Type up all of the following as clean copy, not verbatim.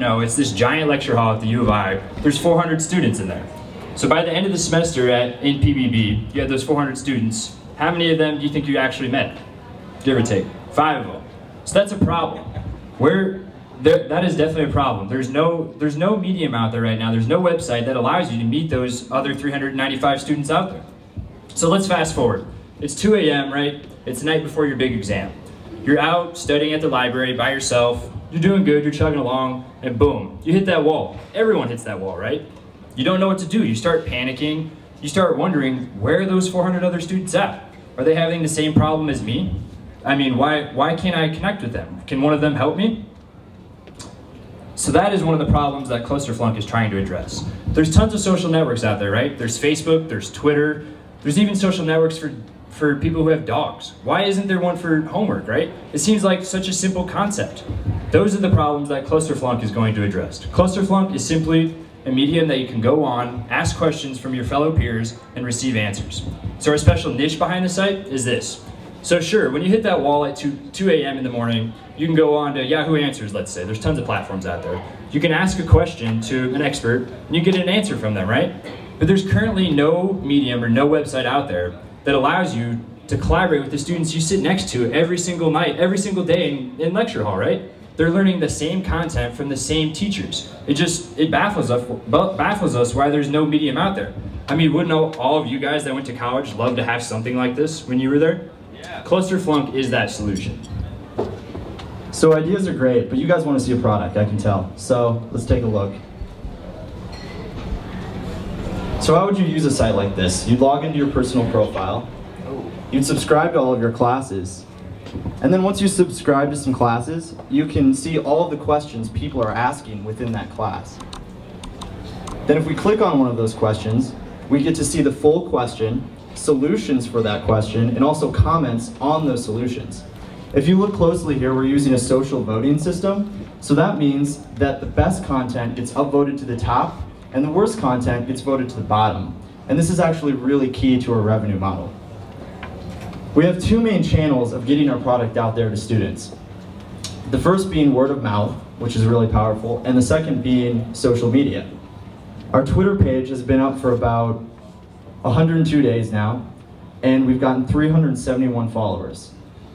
know, it's this giant lecture hall at the U of I. There's 400 students in there. So by the end of the semester in PBB, you had those 400 students. How many of them do you think you actually met? Give or take, 5 of them. So that's a problem. That is definitely a problem. There's no medium out there right now. There's no website that allows you to meet those other 395 students out there. So let's fast forward. It's 2 a.m., right? It's the night before your big exam. You're out studying at the library by yourself. You're doing good, you're chugging along, and boom, you hit that wall. Everyone hits that wall, right? You don't know what to do. You start panicking. You start wondering, where are those 400 other students at? Are they having the same problem as me? I mean, why can't I connect with them? Can one of them help me? So that is one of the problems that Flunk is trying to address. There's tons of social networks out there, right? There's Facebook, there's Twitter, there's even social networks for people who have dogs. Why isn't there one for homework, right? It seems like such a simple concept. Those are the problems that Flunk is going to address. Flunk is simply a medium that you can go on, ask questions from your fellow peers, and receive answers. So our special niche behind the site is this. So sure, when you hit that wall at 2 a.m. in the morning, you can go on to Yahoo Answers, let's say. There's tons of platforms out there. You can ask a question to an expert, and you get an answer from them, right? But there's currently no medium or no website out there that allows you to collaborate with the students you sit next to every single night, every single day in lecture hall, right? They're learning the same content from the same teachers. It baffles us why there's no medium out there. I mean, wouldn't all of you guys that went to college love to have something like this when you were there? Yeah. Flunk is that solution. So ideas are great, but you guys want to see a product, I can tell. So let's take a look. So how would you use a site like this? You'd log into your personal profile, you'd subscribe to all of your classes, and then once you subscribe to some classes, you can see all of the questions people are asking within that class. Then if we click on one of those questions, we get to see the full question, solutions for that question, and also comments on those solutions. If you look closely here, we're using a social voting system, so that means that the best content gets upvoted to the top, and the worst content gets voted to the bottom. And this is actually really key to our revenue model. We have 2 main channels of getting our product out there to students. The first being word of mouth, which is really powerful, and the second being social media. Our Twitter page has been up for about 102 days now, and we've gotten 371 followers.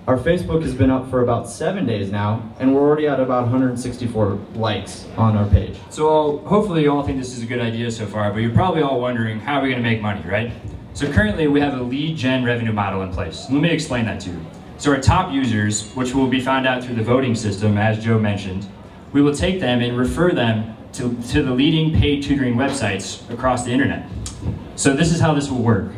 Our Facebook has been up for about 7 days now, and we're already at about 164 likes on our page. So hopefully you all think this is a good idea so far, but you're probably all wondering, how are we gonna make money, right? So currently we have a lead gen revenue model in place. Let me explain that to you. So our top users, which will be found out through the voting system, as Joe mentioned, we will take them and refer them to the leading paid tutoring websites across the internet. So this is how this will work.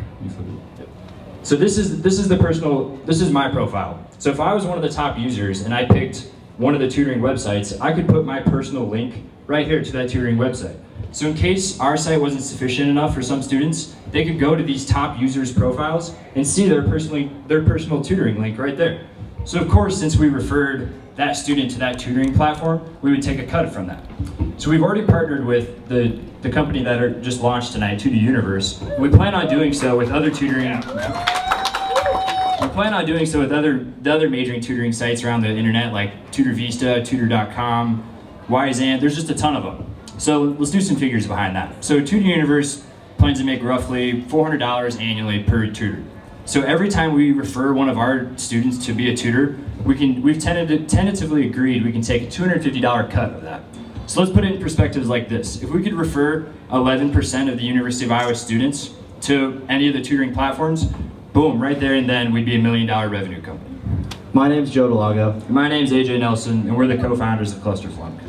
So this is my profile. So if I was one of the top users and I picked one of the tutoring websites, I could put my personal link right here to that tutoring website. So in case our site wasn't sufficient enough for some students, they could go to these top users' profiles and see their personal tutoring link right there. So of course, since we referred that student to that tutoring platform, we would take a cut from that. So we've already partnered with the company that are just launched tonight, To The Universe. We plan on doing so with other tutoring. We plan on doing so with the other majoring tutoring sites around the internet, like Tutor Vista, Tutor.com, Wyzant. There's just a ton of them. So let's do some figures behind that. So To The Universe plans to make roughly $400 annually per tutor. So every time we refer one of our students to be a tutor, we've tentatively agreed we can take a $250 cut of that. So let's put it in perspectives like this. If we could refer 11% of the University of Iowa students to any of the tutoring platforms, boom, right there and then we'd be $1 million revenue company. My name's Joe Dellago. And my name's AJ Nelson, and we're the co-founders of Flunk.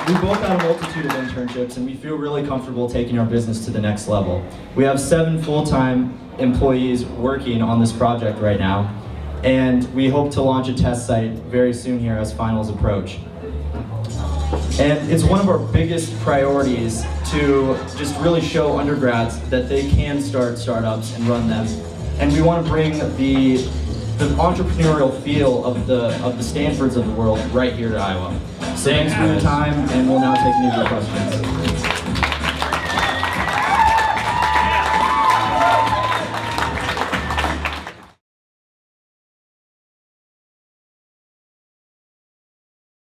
We both had a multitude of internships, and we feel really comfortable taking our business to the next level. We have 7 full-time employees working on this project right now, and we hope to launch a test site very soon here as finals approach. And it's one of our biggest priorities to just really show undergrads that they can start startups and run them. And we want to bring the entrepreneurial feel of the Stanfords of the world right here to Iowa. So thanks for your time, and we'll now take any of your questions.